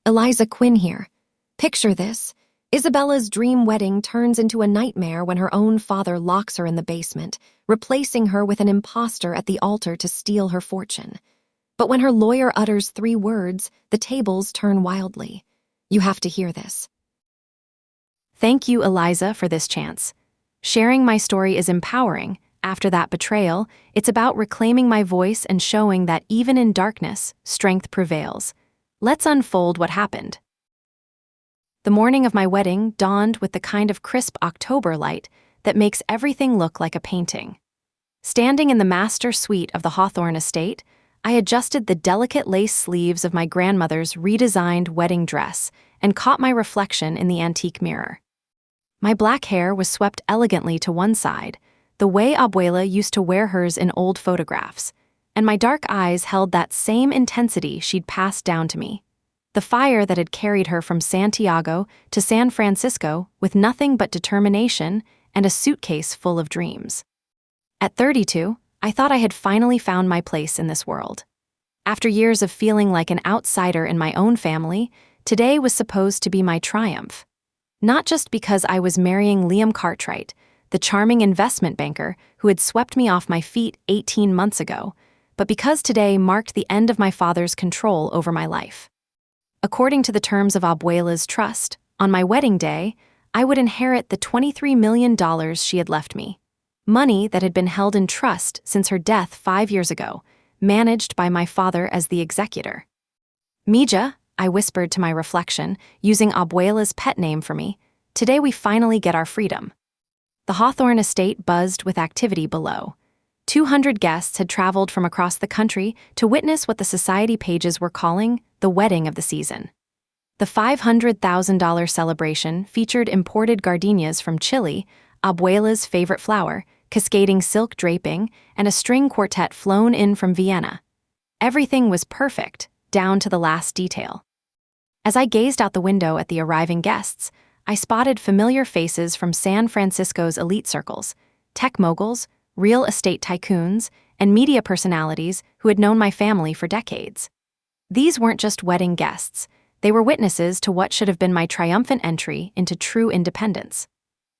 Eliza Quinn here. Picture this. Isabela's dream wedding turns into a nightmare when her own father locks her in the basement, replacing her with an imposter at the altar to steal her fortune. But when her lawyer utters 3 words, the tables turn wildly. You have to hear this. Thank you, Eliza, for this chance. Sharing my story is empowering. After that betrayal, it's about reclaiming my voice and showing that even in darkness, strength prevails. Let's unfold what happened. The morning of my wedding dawned with the kind of crisp October light that makes everything look like a painting. Standing in the master suite of the Hawthorne estate, I adjusted the delicate lace sleeves of my grandmother's redesigned wedding dress and caught my reflection in the antique mirror. My black hair was swept elegantly to one side, the way Abuela used to wear hers in old photographs, and my dark eyes held that same intensity she'd passed down to me. The fire that had carried her from Santiago to San Francisco with nothing but determination and a suitcase full of dreams. At 32, I thought I had finally found my place in this world. After years of feeling like an outsider in my own family, today was supposed to be my triumph. Not just because I was marrying Liam Cartwright, the charming investment banker who had swept me off my feet 18 months ago, but because today marked the end of my father's control over my life. According to the terms of Abuela's trust, on my wedding day, I would inherit the $23 million she had left me. Money that had been held in trust since her death 5 years ago, managed by my father as the executor. Mija, I whispered to my reflection, using Abuela's pet name for me, today we finally get our freedom. The Hawthorne estate buzzed with activity below. 200 guests had traveled from across the country to witness what the society pages were calling the wedding of the season. The $500,000 celebration featured imported gardenias from Chile, Abuela's favorite flower, cascading silk draping, and a string quartet flown in from Vienna. Everything was perfect, down to the last detail. As I gazed out the window at the arriving guests, I spotted familiar faces from San Francisco's elite circles, tech moguls, real estate tycoons, and media personalities who had known my family for decades. These weren't just wedding guests, they were witnesses to what should have been my triumphant entry into true independence.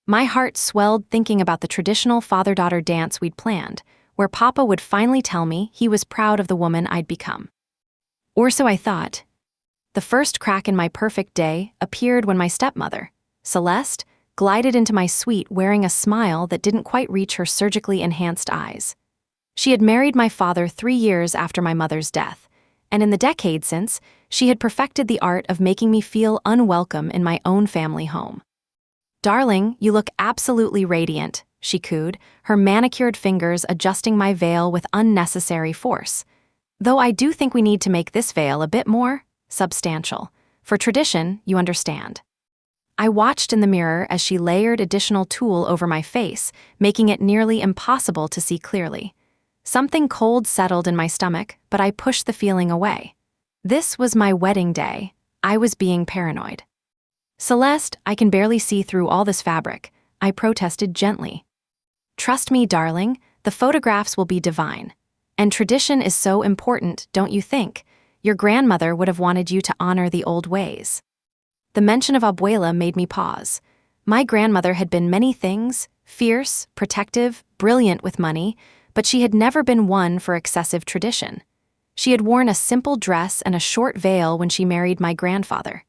My heart swelled thinking about the traditional father-daughter dance we'd planned, where Papa would finally tell me he was proud of the woman I'd become. Or so I thought. The first crack in my perfect day appeared when my stepmother, Celeste, glided into my suite wearing a smile that didn't quite reach her surgically enhanced eyes. She had married my father 3 years after my mother's death, and in the decade since, she had perfected the art of making me feel unwelcome in my own family home. "Darling, you look absolutely radiant," she cooed, her manicured fingers adjusting my veil with unnecessary force. "Though I do think we need to make this veil a bit more substantial. For tradition, you understand." I watched in the mirror as she layered additional tulle over my face, making it nearly impossible to see clearly. Something cold settled in my stomach, but I pushed the feeling away. This was my wedding day. I was being paranoid. "Celeste, I can barely see through all this fabric," I protested gently. "Trust me, darling, the photographs will be divine. And tradition is so important, don't you think? Your grandmother would have wanted you to honor the old ways." The mention of Abuela made me pause. My grandmother had been many things, fierce, protective, brilliant with money, but she had never been one for excessive tradition. She had worn a simple dress and a short veil when she married my grandfather.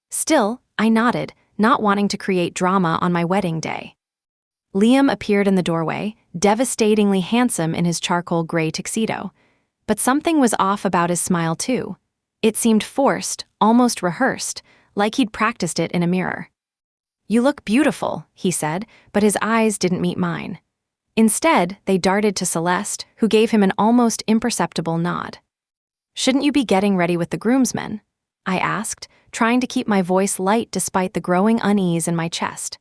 Still, I nodded, not wanting to create drama on my wedding day. Liam appeared in the doorway, devastatingly handsome in his charcoal gray tuxedo. But something was off about his smile too. It seemed forced, almost rehearsed, like he'd practiced it in a mirror. "You look beautiful," he said, but his eyes didn't meet mine. Instead, they darted to Celeste, who gave him an almost imperceptible nod. "Shouldn't you be getting ready with the groomsmen?" I asked, trying to keep my voice light despite the growing unease in my chest.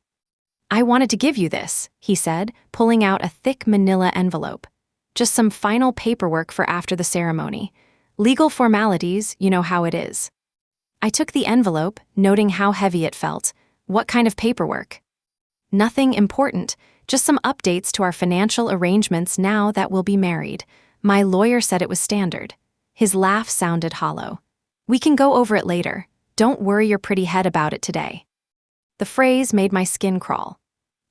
"I wanted to give you this," he said, pulling out a thick manila envelope. "Just some final paperwork for after the ceremony. Legal formalities, you know how it is." I took the envelope, noting how heavy it felt. "What kind of paperwork?" "Nothing important, just some updates to our financial arrangements now that we'll be married. My lawyer said it was standard." His laugh sounded hollow. "We can go over it later. Don't worry your pretty head about it today. The phrase made my skin crawl.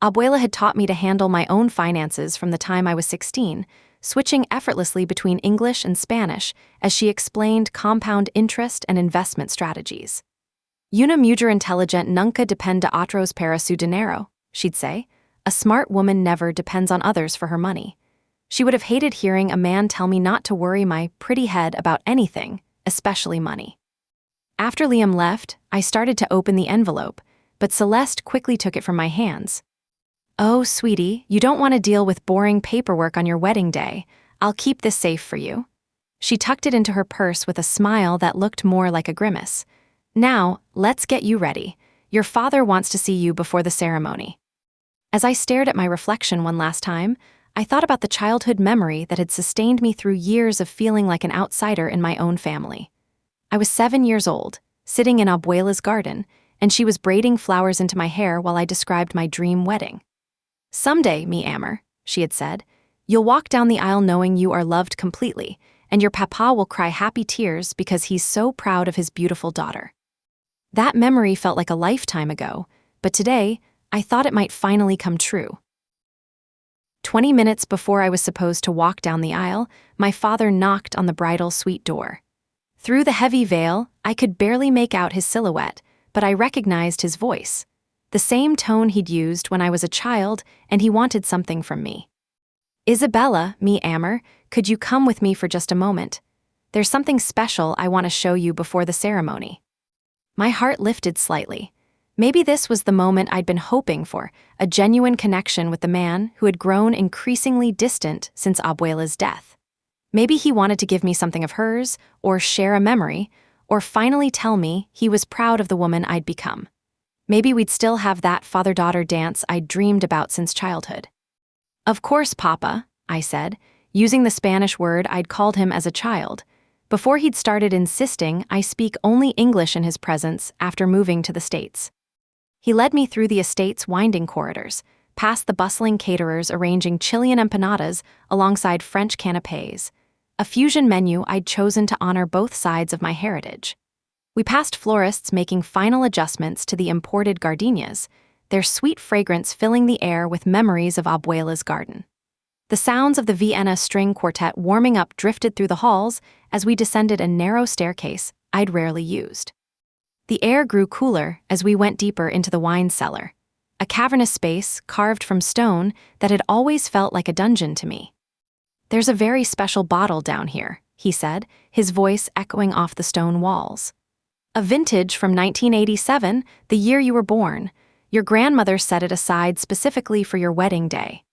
Abuela had taught me to handle my own finances from the time I was 16, switching effortlessly between English and Spanish as she explained compound interest and investment strategies. Una mujer inteligente nunca depende de otros para su dinero, she'd say. A smart woman never depends on others for her money. She would have hated hearing a man tell me not to worry my pretty head about anything, especially money. After Liam left, I started to open the envelope, but Celeste quickly took it from my hands. Oh, sweetie, you don't want to deal with boring paperwork on your wedding day. I'll keep this safe for you. She tucked it into her purse with a smile that looked more like a grimace. Now, let's get you ready. Your father wants to see you before the ceremony. As I stared at my reflection one last time, I thought about the childhood memory that had sustained me through years of feeling like an outsider in my own family. I was 7 years old, sitting in Abuela's garden, and she was braiding flowers into my hair while I described my dream wedding. Someday, mi amor, she had said, you'll walk down the aisle knowing you are loved completely, and your papa will cry happy tears because he's so proud of his beautiful daughter. That memory felt like a lifetime ago, but today, I thought it might finally come true. 20 minutes before I was supposed to walk down the aisle, my father knocked on the bridal suite door. Through the heavy veil, I could barely make out his silhouette, but I recognized his voice. The same tone he'd used when I was a child, and he wanted something from me. Isabela, mi amor, could you come with me for just a moment? There's something special I want to show you before the ceremony. My heart lifted slightly. Maybe this was the moment I'd been hoping for, a genuine connection with the man who had grown increasingly distant since Abuela's death. Maybe he wanted to give me something of hers, or share a memory, or finally tell me he was proud of the woman I'd become. Maybe we'd still have that father-daughter dance I'd dreamed about since childhood. Of course, Papa, I said, using the Spanish word I'd called him as a child. Before he'd started insisting I speak only English in his presence after moving to the States. He led me through the estate's winding corridors, past the bustling caterers arranging Chilean empanadas alongside French canapés, a fusion menu I'd chosen to honor both sides of my heritage. We passed florists making final adjustments to the imported gardenias, their sweet fragrance filling the air with memories of Abuela's garden. The sounds of the Vienna string quartet warming up drifted through the halls as we descended a narrow staircase I'd rarely used. The air grew cooler as we went deeper into the wine cellar, a cavernous space carved from stone that had always felt like a dungeon to me. There's a very special bottle down here, he said, his voice echoing off the stone walls. A vintage from 1987, the year you were born. Your grandmother set it aside specifically for your wedding day.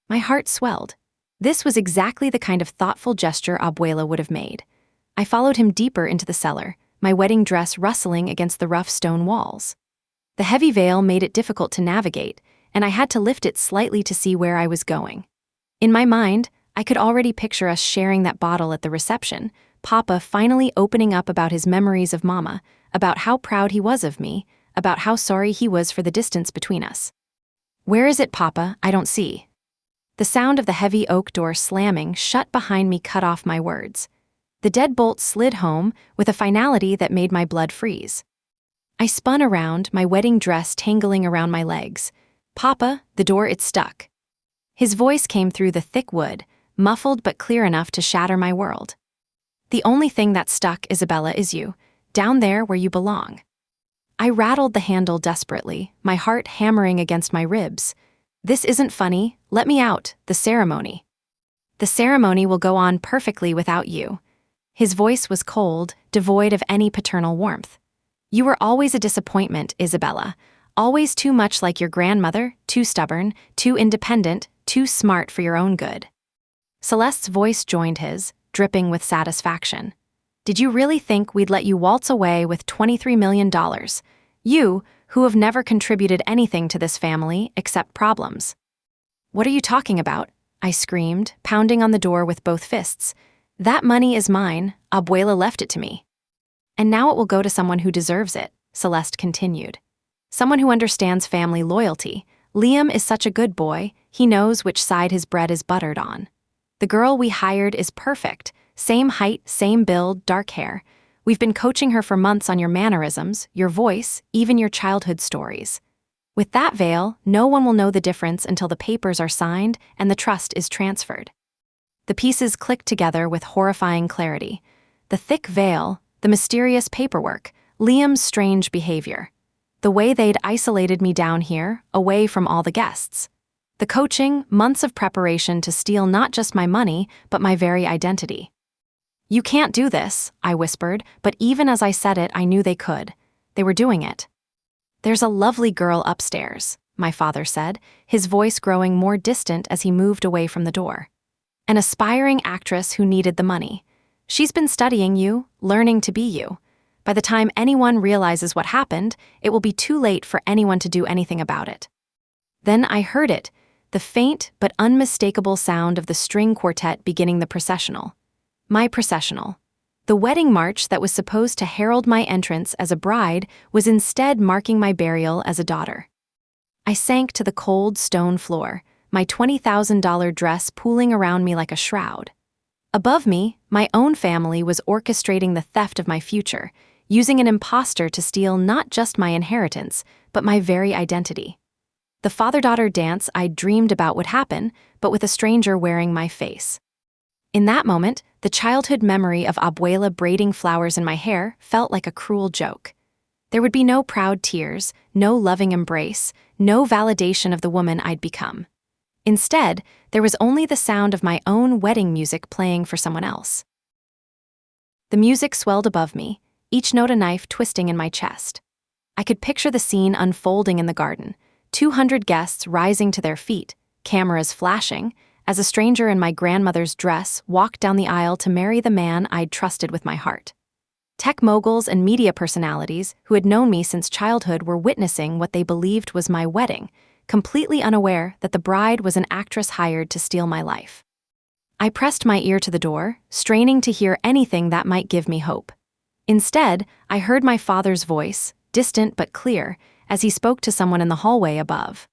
My heart swelled. This was exactly the kind of thoughtful gesture Abuela would have made. I followed him deeper into the cellar, my wedding dress rustling against the rough stone walls. The heavy veil made it difficult to navigate, and I had to lift it slightly to see where I was going. In my mind, I could already picture us sharing that bottle at the reception, Papa finally opening up about his memories of Mama, about how proud he was of me, about how sorry he was for the distance between us. Where is it, Papa? I don't see. The sound of the heavy oak door slamming shut behind me cut off my words. The deadbolt slid home with a finality that made my blood freeze. I spun around, my wedding dress tangling around my legs. Papa, the door, it stuck. His voice came through the thick wood, muffled but clear enough to shatter my world. The only thing that stuck, Isabela, is you, down there where you belong. I rattled the handle desperately, my heart hammering against my ribs. This isn't funny, let me out, the ceremony. The ceremony will go on perfectly without you. His voice was cold, devoid of any paternal warmth. You were always a disappointment, Isabela. Always too much like your grandmother, too stubborn, too independent, too smart for your own good. Celeste's voice joined his, dripping with satisfaction. Did you really think we'd let you waltz away with $23 million? You, who have never contributed anything to this family except problems. What are you talking about? I screamed, pounding on the door with both fists. That money is mine, Abuela left it to me. And now it will go to someone who deserves it, Celeste continued. Someone who understands family loyalty. Liam is such a good boy, he knows which side his bread is buttered on. The girl we hired is perfect, same height, same build, dark hair. We've been coaching her for months on your mannerisms, your voice, even your childhood stories. With that veil, no one will know the difference until the papers are signed and the trust is transferred." The pieces clicked together with horrifying clarity. The thick veil, the mysterious paperwork, Liam's strange behavior. The way they'd isolated me down here, away from all the guests. The coaching, months of preparation to steal not just my money, but my very identity. "You can't do this," I whispered, but even as I said it, I knew they could. They were doing it. "There's a lovely girl upstairs," my father said, his voice growing more distant as he moved away from the door. "An aspiring actress who needed the money. She's been studying you, learning to be you. By the time anyone realizes what happened, it will be too late for anyone to do anything about it." Then I heard it, the faint but unmistakable sound of the string quartet beginning the processional. My processional. The wedding march that was supposed to herald my entrance as a bride was instead marking my burial as a daughter. I sank to the cold stone floor, my $20,000 dress pooling around me like a shroud. Above me, my own family was orchestrating the theft of my future, using an imposter to steal not just my inheritance, but my very identity. The father-daughter dance I'd dreamed about would happen, but with a stranger wearing my face. In that moment, the childhood memory of Abuela braiding flowers in my hair felt like a cruel joke. There would be no proud tears, no loving embrace, no validation of the woman I'd become. Instead, there was only the sound of my own wedding music playing for someone else. The music swelled above me, each note a knife twisting in my chest. I could picture the scene unfolding in the garden, 200 guests rising to their feet, cameras flashing, as a stranger in my grandmother's dress walked down the aisle to marry the man I'd trusted with my heart. Tech moguls and media personalities who had known me since childhood were witnessing what they believed was my wedding, completely unaware that the bride was an actress hired to steal my life. I pressed my ear to the door, straining to hear anything that might give me hope. Instead, I heard my father's voice, distant but clear, as he spoke to someone in the hallway above.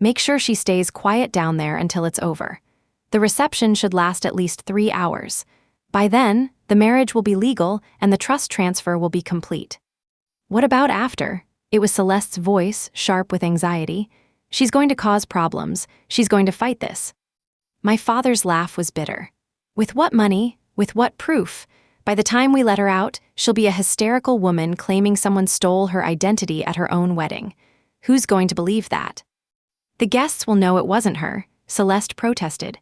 "Make sure she stays quiet down there until it's over. The reception should last at least 3 hours. By then, the marriage will be legal and the trust transfer will be complete." "What about after?" It was Celeste's voice, sharp with anxiety. "She's going to cause problems. She's going to fight this." My father's laugh was bitter. "With what money? With what proof? By the time we let her out, she'll be a hysterical woman claiming someone stole her identity at her own wedding. Who's going to believe that?" "The guests will know it wasn't her," Celeste protested.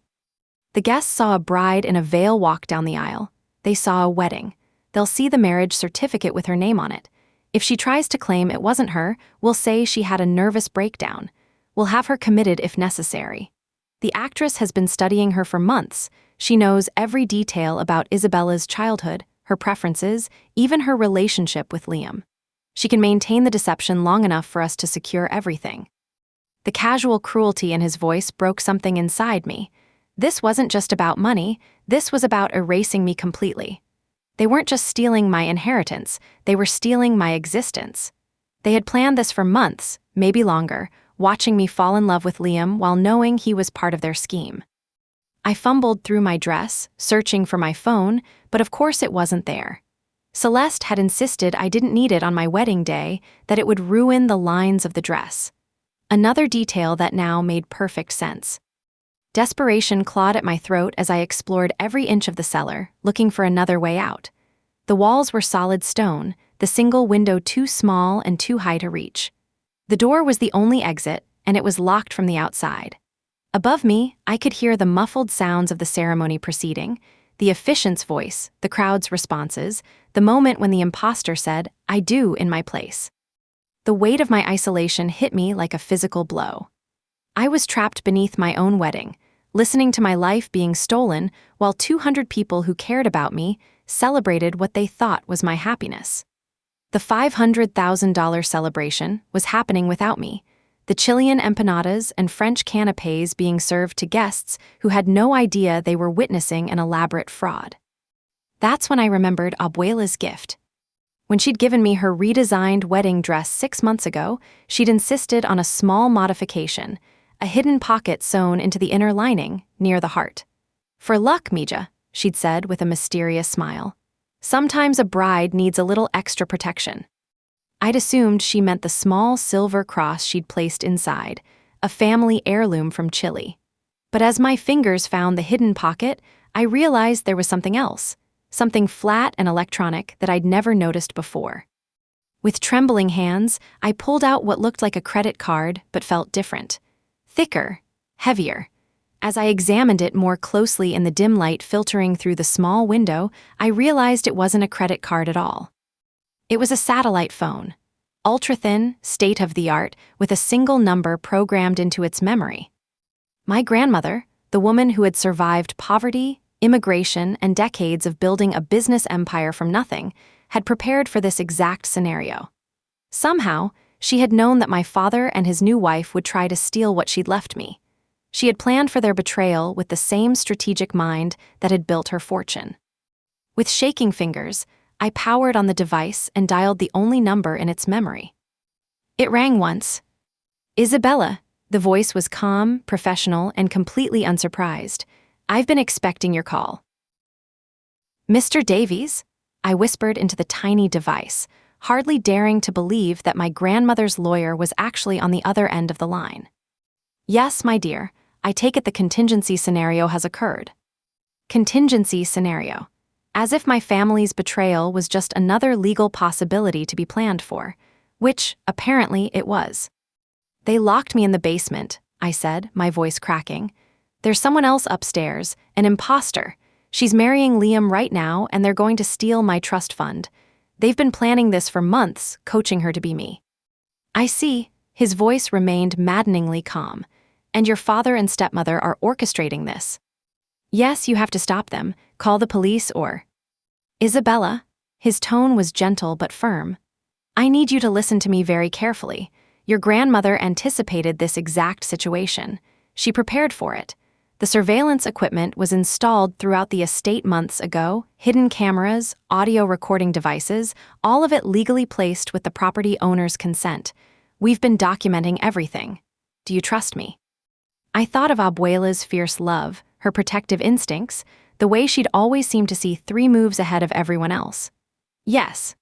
"The guests saw a bride in a veil walk down the aisle. They saw a wedding. They'll see the marriage certificate with her name on it. If she tries to claim it wasn't her, we'll say she had a nervous breakdown. We'll have her committed if necessary. The actress has been studying her for months. She knows every detail about Isabela's childhood, her preferences, even her relationship with Liam. She can maintain the deception long enough for us to secure everything." The casual cruelty in his voice broke something inside me. This wasn't just about money, this was about erasing me completely. They weren't just stealing my inheritance, they were stealing my existence. They had planned this for months, maybe longer, watching me fall in love with Liam while knowing he was part of their scheme. I fumbled through my dress, searching for my phone, but of course it wasn't there. Celeste had insisted I didn't need it on my wedding day, that it would ruin the lines of the dress. Another detail that now made perfect sense. Desperation clawed at my throat as I explored every inch of the cellar, looking for another way out. The walls were solid stone, the single window too small and too high to reach. The door was the only exit, and it was locked from the outside. Above me, I could hear the muffled sounds of the ceremony proceeding, the officiant's voice, the crowd's responses, the moment when the imposter said, "I do," in my place. The weight of my isolation hit me like a physical blow. I was trapped beneath my own wedding, listening to my life being stolen while 200 people who cared about me celebrated what they thought was my happiness. The $500,000 celebration was happening without me, the Chilean empanadas and French canapés being served to guests who had no idea they were witnessing an elaborate fraud. That's when I remembered Abuela's gift. When she'd given me her redesigned wedding dress 6 months ago, she'd insisted on a small modification, a hidden pocket sewn into the inner lining, near the heart. "For luck, Mija," she'd said with a mysterious smile. Sometimes a bride needs a little extra protection. I'd assumed she meant the small silver cross she'd placed inside, a family heirloom from Chile. But as my fingers found the hidden pocket, I realized there was something else, something flat and electronic that I'd never noticed before. With trembling hands, I pulled out what looked like a credit card but felt different. Thicker, heavier. As I examined it more closely in the dim light filtering through the small window, I realized it wasn't a credit card at all. It was a satellite phone, ultra-thin, state-of-the-art, with a single number programmed into its memory. My grandmother, the woman who had survived poverty, immigration, and decades of building a business empire from nothing, had prepared for this exact scenario. Somehow, she had known that my father and his new wife would try to steal what she'd left me. She had planned for their betrayal with the same strategic mind that had built her fortune. With shaking fingers, I powered on the device and dialed the only number in its memory. It rang once. Isabela. The voice was calm, professional, and completely unsurprised. I've been expecting your call. Mr. Davies? I whispered into the tiny device, hardly daring to believe that my grandmother's lawyer was actually on the other end of the line. Yes, my dear, I take it the contingency scenario has occurred. Contingency scenario. As if my family's betrayal was just another legal possibility to be planned for, which, apparently, it was. They locked me in the basement, I said, my voice cracking. There's someone else upstairs, an imposter. She's marrying Liam right now, and they're going to steal my trust fund. They've been planning this for months, coaching her to be me. I see. His voice remained maddeningly calm. And your father and stepmother are orchestrating this. Yes, you have to stop them, call the police or... Isabela, his tone was gentle but firm. I need you to listen to me very carefully. Your grandmother anticipated this exact situation. She prepared for it. The surveillance equipment was installed throughout the estate months ago, hidden cameras, audio recording devices, all of it legally placed with the property owner's consent. We've been documenting everything. Do you trust me? I thought of Abuela's fierce love, her protective instincts, the way she'd always seemed to see 3 moves ahead of everyone else. Yes.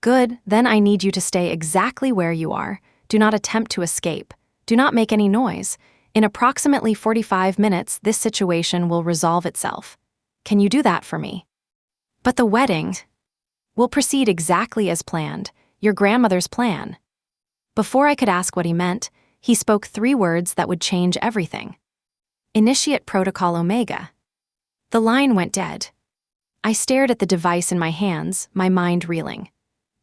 Good, then I need you to stay exactly where you are. Do not attempt to escape. Do not make any noise. In approximately 45 minutes, this situation will resolve itself. Can you do that for me? But the wedding will proceed exactly as planned, your grandmother's plan. Before I could ask what he meant, he spoke 3 words that would change everything. Initiate Protocol Omega. The line went dead. I stared at the device in my hands, my mind reeling.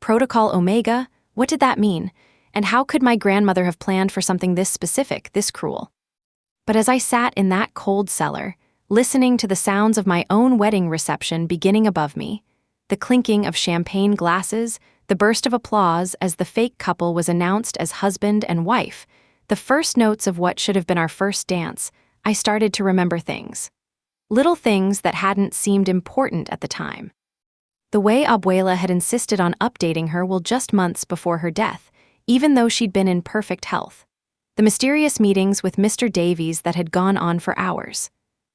Protocol Omega? What did that mean? And how could my grandmother have planned for something this specific, this cruel? But as I sat in that cold cellar, listening to the sounds of my own wedding reception beginning above me, the clinking of champagne glasses, the burst of applause as the fake couple was announced as husband and wife, the first notes of what should have been our first dance, I started to remember things. Little things that hadn't seemed important at the time. The way Abuela had insisted on updating her just months before her death, even though she'd been in perfect health. The mysterious meetings with Mr. Davies that had gone on for hours.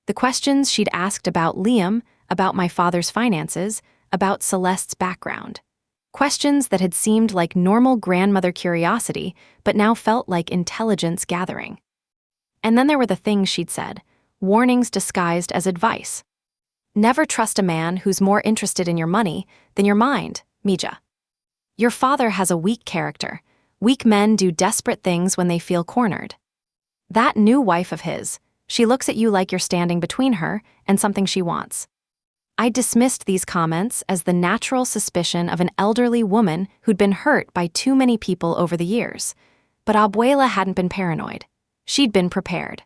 The questions she'd asked about Liam, about my father's finances, about Celeste's background. Questions that had seemed like normal grandmother curiosity, but now felt like intelligence gathering. And then there were the things she'd said, warnings disguised as advice. Never trust a man who's more interested in your money than your mind, Mija. Your father has a weak character. Weak men do desperate things when they feel cornered. That new wife of his, she looks at you like you're standing between her and something she wants. I dismissed these comments as the natural suspicion of an elderly woman who'd been hurt by too many people over the years. But Abuela hadn't been paranoid. She'd been prepared.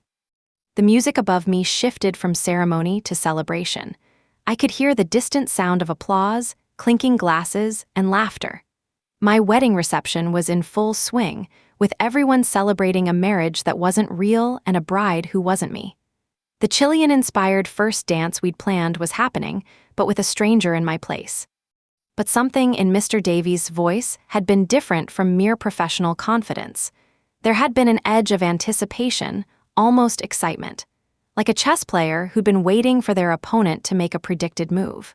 The music above me shifted from ceremony to celebration. I could hear the distant sound of applause, clinking glasses, and laughter. My wedding reception was in full swing, with everyone celebrating a marriage that wasn't real and a bride who wasn't me. The Chilean-inspired first dance we'd planned was happening, but with a stranger in my place. But something in Mr. Davies' voice had been different from mere professional confidence. There had been an edge of anticipation, almost excitement, like a chess player who'd been waiting for their opponent to make a predicted move.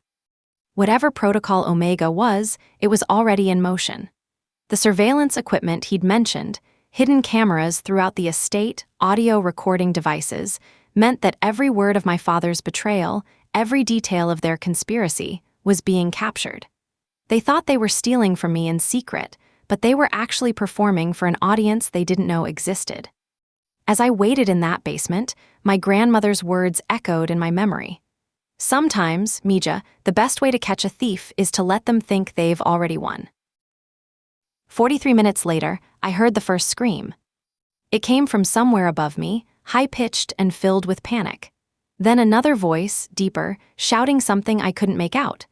Whatever Protocol Omega was, it was already in motion. The surveillance equipment he'd mentioned, hidden cameras throughout the estate, audio recording devices, meant that every word of my father's betrayal, every detail of their conspiracy, was being captured. They thought they were stealing from me in secret, but they were actually performing for an audience they didn't know existed. As I waited in that basement, my grandmother's words echoed in my memory. Sometimes, Mija, the best way to catch a thief is to let them think they've already won. 43 minutes later, I heard the first scream. It came from somewhere above me, high-pitched and filled with panic. Then another voice, deeper, shouting something I couldn't make out.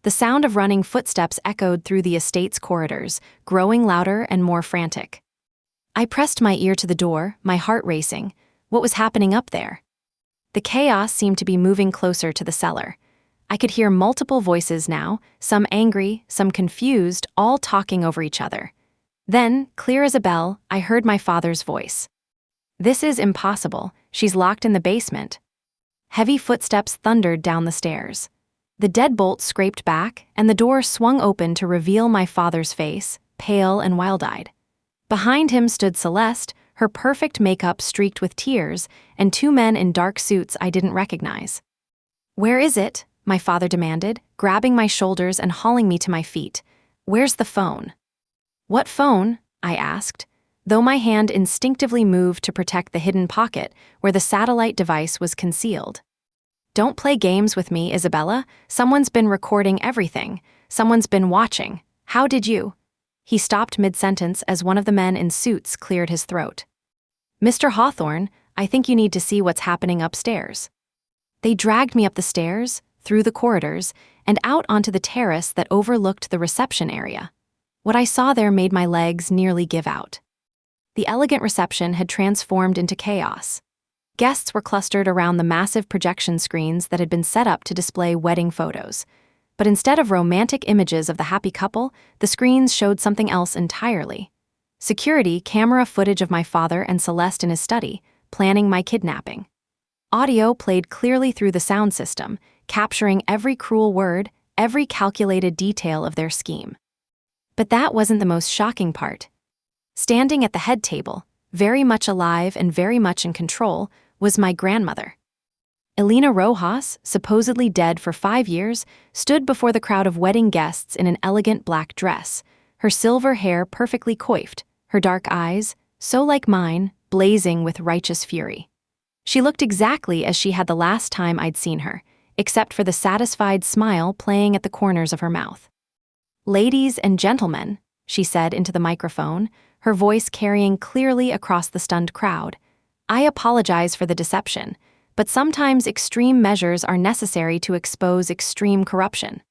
The sound of running footsteps echoed through the estate's corridors, growing louder and more frantic. I pressed my ear to the door, my heart racing. What was happening up there? The chaos seemed to be moving closer to the cellar. I could hear multiple voices now, some angry, some confused, all talking over each other. Then, clear as a bell, I heard my father's voice. "This is impossible. She's locked in the basement." Heavy footsteps thundered down the stairs. The deadbolt scraped back, and the door swung open to reveal my father's face, pale and wild-eyed. Behind him stood Celeste, her perfect makeup streaked with tears, and two men in dark suits I didn't recognize. "Where is it?" my father demanded, grabbing my shoulders and hauling me to my feet. "Where's the phone?" "What phone?" I asked, though my hand instinctively moved to protect the hidden pocket where the satellite device was concealed. "Don't play games with me, Isabela. Someone's been recording everything. Someone's been watching. How did you?" He stopped mid-sentence as one of the men in suits cleared his throat. "Mr. Hawthorne, I think you need to see what's happening upstairs." They dragged me up the stairs, through the corridors, and out onto the terrace that overlooked the reception area. What I saw there made my legs nearly give out. The elegant reception had transformed into chaos. Guests were clustered around the massive projection screens that had been set up to display wedding photos. But instead of romantic images of the happy couple, the screens showed something else entirely. Security camera footage of my father and Celeste in his study, planning my kidnapping. Audio played clearly through the sound system, capturing every cruel word, every calculated detail of their scheme. But that wasn't the most shocking part. Standing at the head table, very much alive and very much in control, was my grandmother. Elena Rojas, supposedly dead for 5 years, stood before the crowd of wedding guests in an elegant black dress, her silver hair perfectly coiffed, her dark eyes, so like mine, blazing with righteous fury. She looked exactly as she had the last time I'd seen her, except for the satisfied smile playing at the corners of her mouth. "Ladies and gentlemen," she said into the microphone, her voice carrying clearly across the stunned crowd, "I apologize for the deception, but sometimes extreme measures are necessary to expose extreme corruption."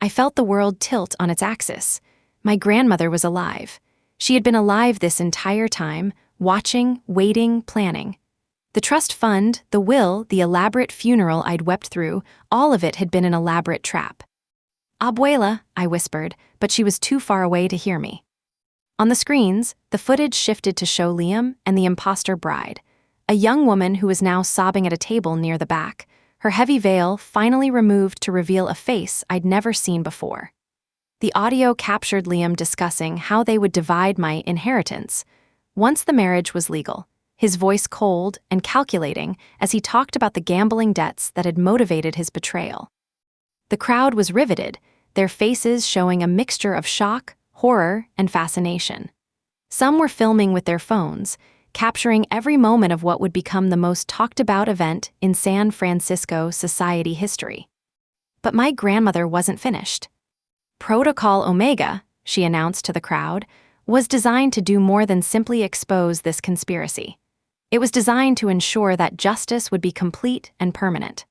I felt the world tilt on its axis. My grandmother was alive. She had been alive this entire time, watching, waiting, planning. The trust fund, the will, the elaborate funeral I'd wept through, all of it had been an elaborate trap. "Abuela," I whispered, but she was too far away to hear me. On the screens, the footage shifted to show Liam and the imposter bride, a young woman who was now sobbing at a table near the back, her heavy veil finally removed to reveal a face I'd never seen before. The audio captured Liam discussing how they would divide my inheritance once the marriage was legal, his voice cold and calculating as he talked about the gambling debts that had motivated his betrayal. The crowd was riveted, their faces showing a mixture of shock, horror, and fascination. Some were filming with their phones, capturing every moment of what would become the most talked-about event in San Francisco society history. But my grandmother wasn't finished. Protocol Omega, she announced to the crowd, was designed to do more than simply expose this conspiracy. It was designed to ensure that justice would be complete and permanent.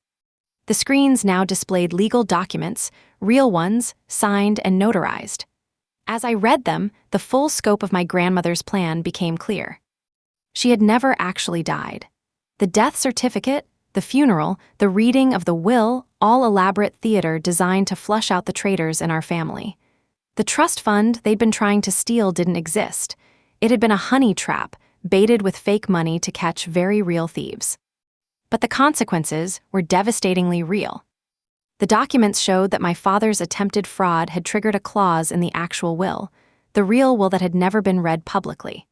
The screens now displayed legal documents, real ones, signed and notarized. As I read them, the full scope of my grandmother's plan became clear. She had never actually died. The death certificate, the funeral, the reading of the will, all elaborate theater designed to flush out the traitors in our family. The trust fund they'd been trying to steal didn't exist. It had been a honey trap, baited with fake money to catch very real thieves. But the consequences were devastatingly real. The documents showed that my father's attempted fraud had triggered a clause in the actual will, the real will that had never been read publicly.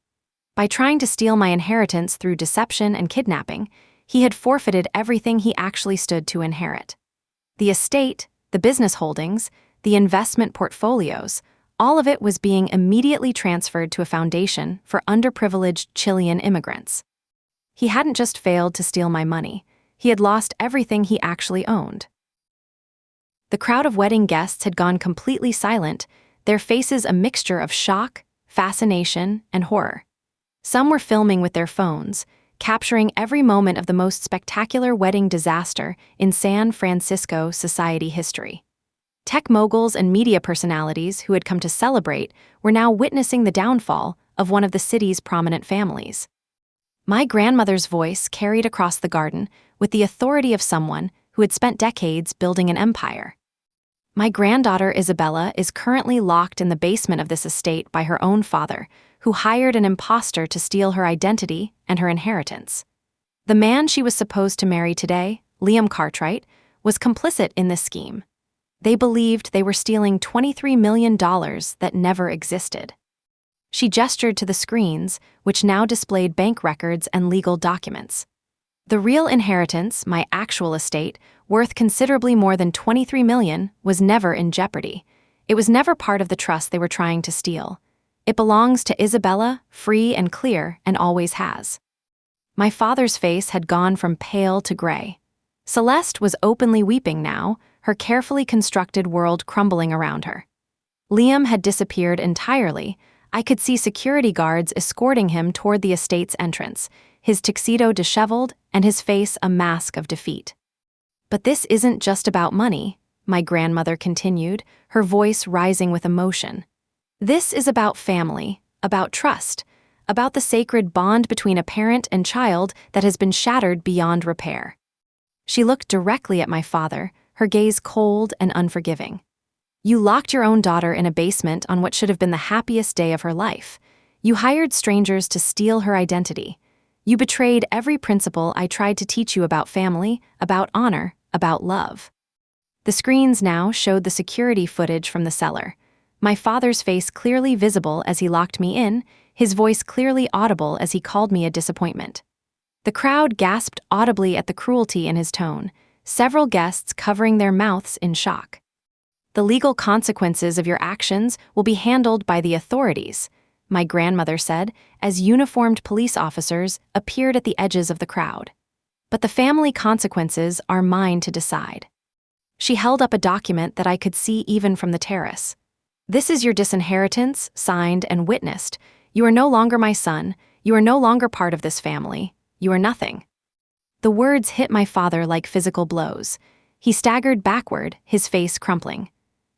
By trying to steal my inheritance through deception and kidnapping, he had forfeited everything he actually stood to inherit. The estate, the business holdings, the investment portfolios, all of it was being immediately transferred to a foundation for underprivileged Chilean immigrants. He hadn't just failed to steal my money, he had lost everything he actually owned. The crowd of wedding guests had gone completely silent, their faces a mixture of shock, fascination, and horror. Some were filming with their phones, capturing every moment of the most spectacular wedding disaster in San Francisco society history. Tech moguls and media personalities who had come to celebrate were now witnessing the downfall of one of the city's prominent families. My grandmother's voice carried across the garden with the authority of someone who had spent decades building an empire. My granddaughter Isabela is currently locked in the basement of this estate by her own father, who hired an imposter to steal her identity and her inheritance. The man she was supposed to marry today, Liam Cartwright, was complicit in this scheme. They believed they were stealing $23 million that never existed. She gestured to the screens, which now displayed bank records and legal documents. The real inheritance, my actual estate, worth considerably more than $23 million, was never in jeopardy. It was never part of the trust they were trying to steal. It belongs to Isabela, free and clear, and always has. My father's face had gone from pale to gray. Celeste was openly weeping now, her carefully constructed world crumbling around her. Liam had disappeared entirely. I could see security guards escorting him toward the estate's entrance, his tuxedo disheveled and his face a mask of defeat. But this isn't just about money, my grandmother continued, her voice rising with emotion. This is about family, about trust, about the sacred bond between a parent and child that has been shattered beyond repair. She looked directly at my father, her gaze cold and unforgiving. You locked your own daughter in a basement on what should have been the happiest day of her life. You hired strangers to steal her identity. You betrayed every principle I tried to teach you about family, about honor, about love. The screens now showed the security footage from the cellar. My father's face clearly visible as he locked me in, his voice clearly audible as he called me a disappointment. The crowd gasped audibly at the cruelty in his tone, several guests covering their mouths in shock. The legal consequences of your actions will be handled by the authorities, my grandmother said, as uniformed police officers appeared at the edges of the crowd. But the family consequences are mine to decide. She held up a document that I could see even from the terrace. This is your disinheritance, signed and witnessed. You are no longer my son. You are no longer part of this family. You are nothing. The words hit my father like physical blows. He staggered backward, his face crumpling.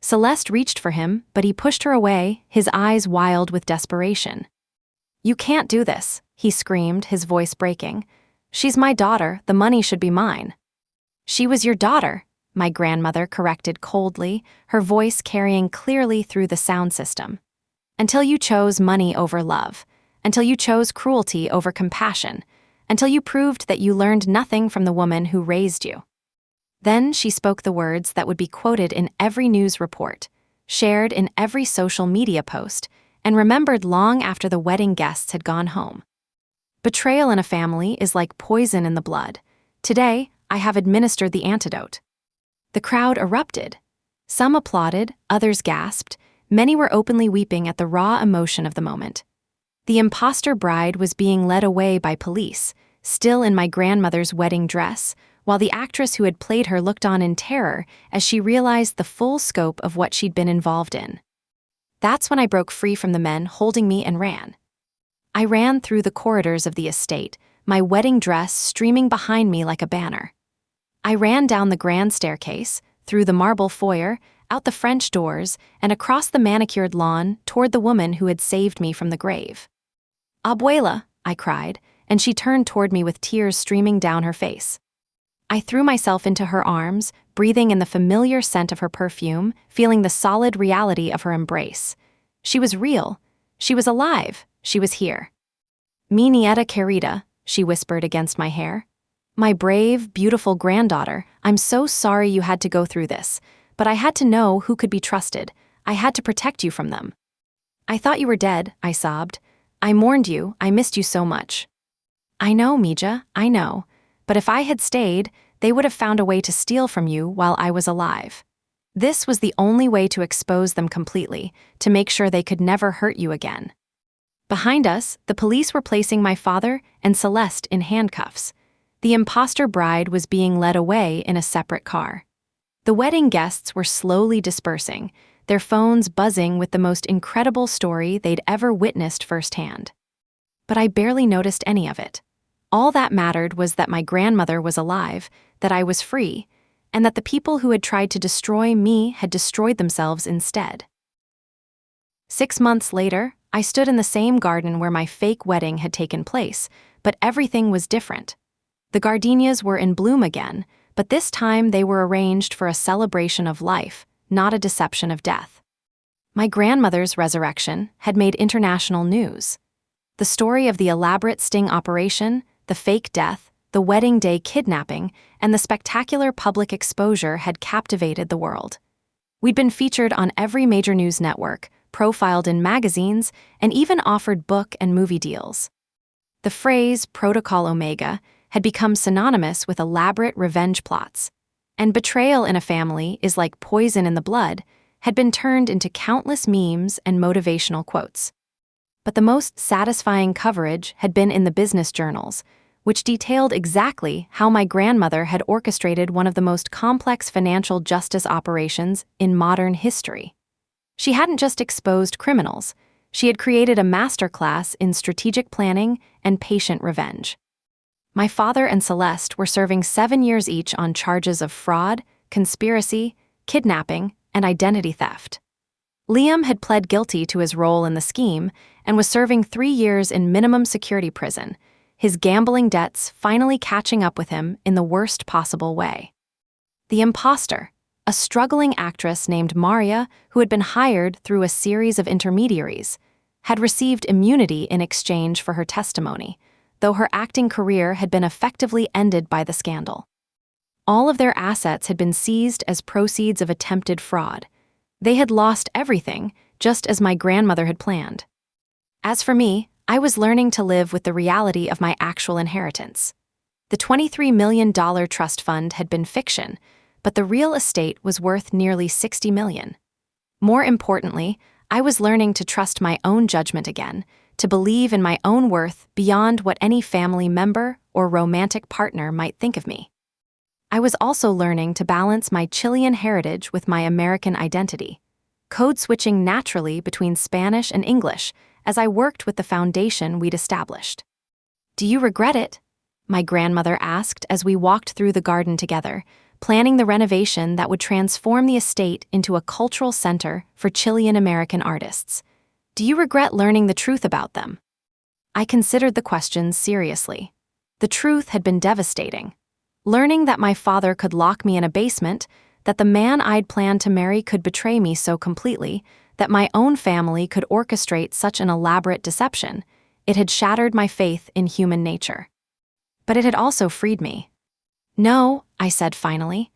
Celeste reached for him, but he pushed her away, his eyes wild with desperation. You can't do this, he screamed, his voice breaking. She's my daughter, the money should be mine. She was your daughter, my grandmother corrected coldly, her voice carrying clearly through the sound system. Until you chose money over love, until you chose cruelty over compassion, until you proved that you learned nothing from the woman who raised you. Then she spoke the words that would be quoted in every news report, shared in every social media post, and remembered long after the wedding guests had gone home. Betrayal in a family is like poison in the blood. Today, I have administered the antidote. The crowd erupted. Some applauded, others gasped, many were openly weeping at the raw emotion of the moment. The imposter bride was being led away by police, still in my grandmother's wedding dress, while the actress who had played her looked on in terror as she realized the full scope of what she'd been involved in. That's when I broke free from the men holding me and ran. I ran through the corridors of the estate, my wedding dress streaming behind me like a banner. I ran down the grand staircase, through the marble foyer, out the French doors, and across the manicured lawn toward the woman who had saved me from the grave. Abuela, I cried, and she turned toward me with tears streaming down her face. I threw myself into her arms, breathing in the familiar scent of her perfume, feeling the solid reality of her embrace. She was real. She was alive. She was here. Mi nieta querida, she whispered against my hair. My brave, beautiful granddaughter, I'm so sorry you had to go through this, but I had to know who could be trusted. I had to protect you from them. I thought you were dead, I sobbed. I mourned you, I missed you so much. I know, Mija, I know. But if I had stayed, they would have found a way to steal from you while I was alive. This was the only way to expose them completely, to make sure they could never hurt you again. Behind us, the police were placing my father and Celeste in handcuffs. The imposter bride was being led away in a separate car. The wedding guests were slowly dispersing, their phones buzzing with the most incredible story they'd ever witnessed firsthand. But I barely noticed any of it. All that mattered was that my grandmother was alive, that I was free, and that the people who had tried to destroy me had destroyed themselves instead. 6 months later, I stood in the same garden where my fake wedding had taken place, but everything was different. The gardenias were in bloom again, but this time they were arranged for a celebration of life, not a deception of death. My grandmother's resurrection had made international news. The story of the elaborate sting operation, the fake death, the wedding day kidnapping, and the spectacular public exposure had captivated the world. We'd been featured on every major news network, profiled in magazines, and even offered book and movie deals. The phrase Protocol Omega had become synonymous with elaborate revenge plots, and betrayal in a family is like poison in the blood had been turned into countless memes and motivational quotes. But the most satisfying coverage had been in the business journals, which detailed exactly how my grandmother had orchestrated one of the most complex financial justice operations in modern history. She hadn't just exposed criminals, she had created a masterclass in strategic planning and patient revenge. My father and Celeste were serving 7 years each on charges of fraud, conspiracy, kidnapping, and identity theft. Liam had pled guilty to his role in the scheme and was serving 3 years in minimum security prison, his gambling debts finally catching up with him in the worst possible way. The imposter, a struggling actress named Maria who had been hired through a series of intermediaries, had received immunity in exchange for her testimony, though her acting career had been effectively ended by the scandal. All of their assets had been seized as proceeds of attempted fraud. They had lost everything, just as my grandmother had planned. As for me, I was learning to live with the reality of my actual inheritance. The $23 million trust fund had been fiction, but the real estate was worth nearly $60 million. More importantly, I was learning to trust my own judgment again, to believe in my own worth beyond what any family member or romantic partner might think of me. I was also learning to balance my Chilean heritage with my American identity, code-switching naturally between Spanish and English as I worked with the foundation we'd established. "Do you regret it?" my grandmother asked as we walked through the garden together, planning the renovation that would transform the estate into a cultural center for Chilean-American artists. "Do you regret learning the truth about them?" I considered the questions seriously. The truth had been devastating. Learning that my father could lock me in a basement, that the man I'd planned to marry could betray me so completely, that my own family could orchestrate such an elaborate deception, it had shattered my faith in human nature. But it had also freed me. "No," I said finally.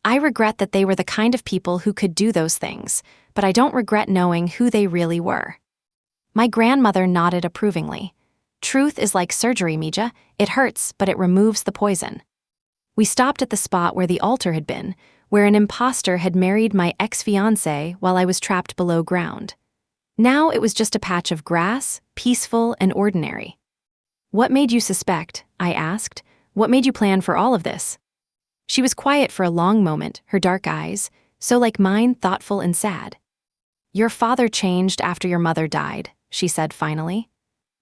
"I regret that they were the kind of people who could do those things, but I don't regret knowing who they really were." My grandmother nodded approvingly. "Truth is like surgery, Mija. It hurts, but it removes the poison." We stopped at the spot where the altar had been, where an imposter had married my ex-fiancé while I was trapped below ground. Now it was just a patch of grass, peaceful and ordinary. "What made you suspect?" I asked. "What made you plan for all of this?" She was quiet for a long moment, her dark eyes, so like mine, thoughtful and sad. "Your father changed after your mother died," she said finally.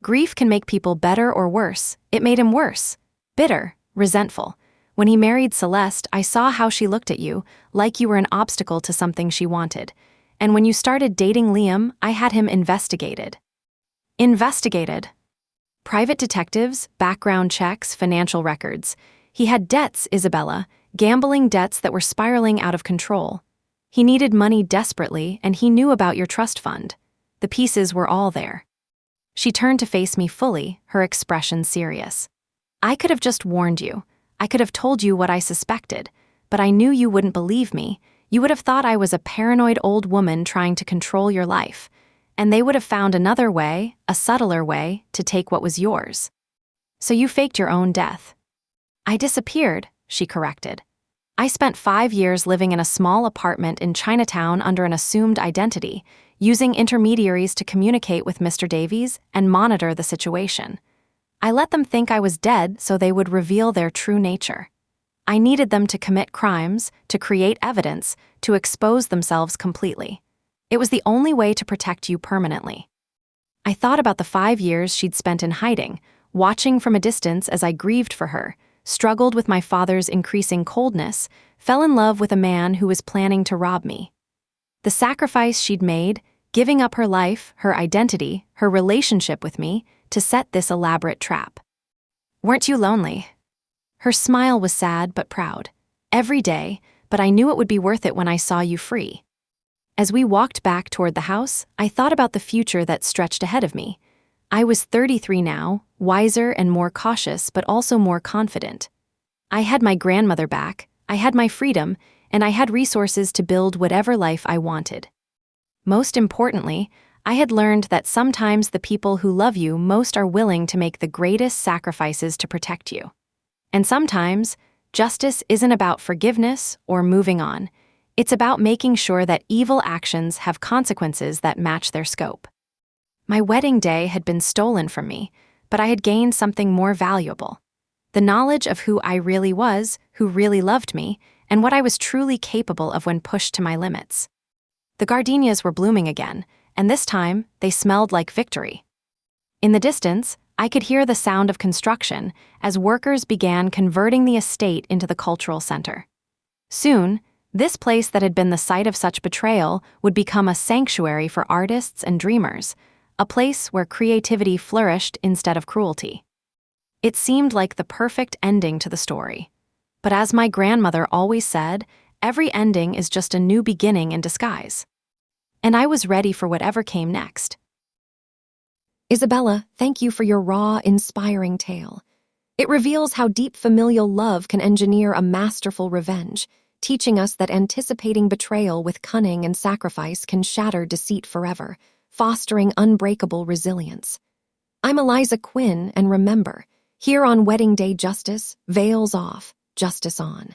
"Grief can make people better or worse. It made him worse. Bitter, resentful. When he married Celeste, I saw how she looked at you, like you were an obstacle to something she wanted. And when you started dating Liam, I had him investigated." Investigated? Private detectives, background checks, financial records. He had debts, Isabela, gambling debts that were spiraling out of control. He needed money desperately, and he knew about your trust fund. The pieces were all there. She turned to face me fully, her expression serious. "I could have just warned you. I could have told you what I suspected, but I knew you wouldn't believe me. You would have thought I was a paranoid old woman trying to control your life, and they would have found another way, a subtler way, to take what was yours. So you faked your own death. I disappeared, she corrected. I spent 5 years living in a small apartment in Chinatown under an assumed identity, using intermediaries to communicate with Mr. Davies and monitor the situation. I let them think I was dead so they would reveal their true nature. I needed them to commit crimes, to create evidence, to expose themselves completely. It was the only way to protect you permanently. I thought about the 5 years she'd spent in hiding, watching from a distance as I grieved for her, struggled with my father's increasing coldness, fell in love with a man who was planning to rob me. The sacrifice she'd made, giving up her life, her identity, her relationship with me, to set this elaborate trap. Weren't you lonely? Her smile was sad but proud. Every day, but I knew it would be worth it when I saw you free. As we walked back toward the house, I thought about the future that stretched ahead of me. I was 33 now, wiser and more cautious, but also more confident. I had my grandmother back, I had my freedom, and I had resources to build whatever life I wanted. Most importantly, I had learned that sometimes the people who love you most are willing to make the greatest sacrifices to protect you. And sometimes, justice isn't about forgiveness or moving on. It's about making sure that evil actions have consequences that match their scope. My wedding day had been stolen from me, but I had gained something more valuable. The knowledge of who I really was, who really loved me, and what I was truly capable of when pushed to my limits. The gardenias were blooming again, and this time they smelled like victory. In the distance, I could hear the sound of construction as workers began converting the estate into the cultural center. Soon, this place that had been the site of such betrayal would become a sanctuary for artists and dreamers, a place where creativity flourished instead of cruelty. It seemed like the perfect ending to the story. But as my grandmother always said, every ending is just a new beginning in disguise. And I was ready for whatever came next. Isabela, thank you for your raw, inspiring tale. It reveals how deep familial love can engineer a masterful revenge, teaching us that anticipating betrayal with cunning and sacrifice can shatter deceit forever, fostering unbreakable resilience. I'm Eliza Quinn, and remember, here on Wedding Day Justice, veils off, justice on.